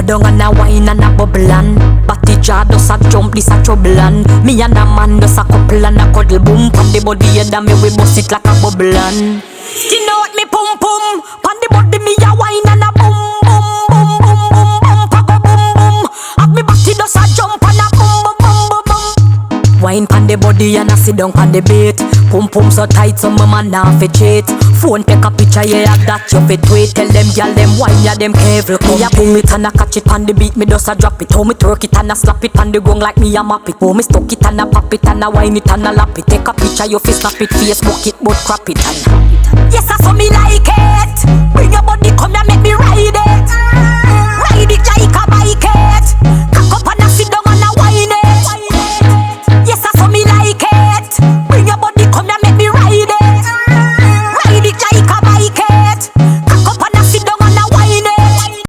Go down and a wine and a bubble and Batty jar does a jump, this a trouble and me and a man does a couple and a cuddle boom. Pan the body head and me we bust it like a bubble and skin out me pum pum. Pan the body me a wine and a boom boom boom boom boom boom papa boom boom. Have me batty does a jump and a boom boom boom boom boom. Wine pan the body and a sit down pan the bait. Pum pum so tight so my man now fi cheat. Phone take a picture, yeah, that you fit tweet. Tell them, y'all, them wine, yeah, them careful. Me a boom it and a catch it on the beat, me just a drop it. How me twerk it and a slap it on the gong like me a map it. How me stuck it and a pop it and a wine it and a lap it. Take a picture, you fi snap it, Facebook it, but crap it and yes, I saw me like it. Bring your body, come and make me ride it.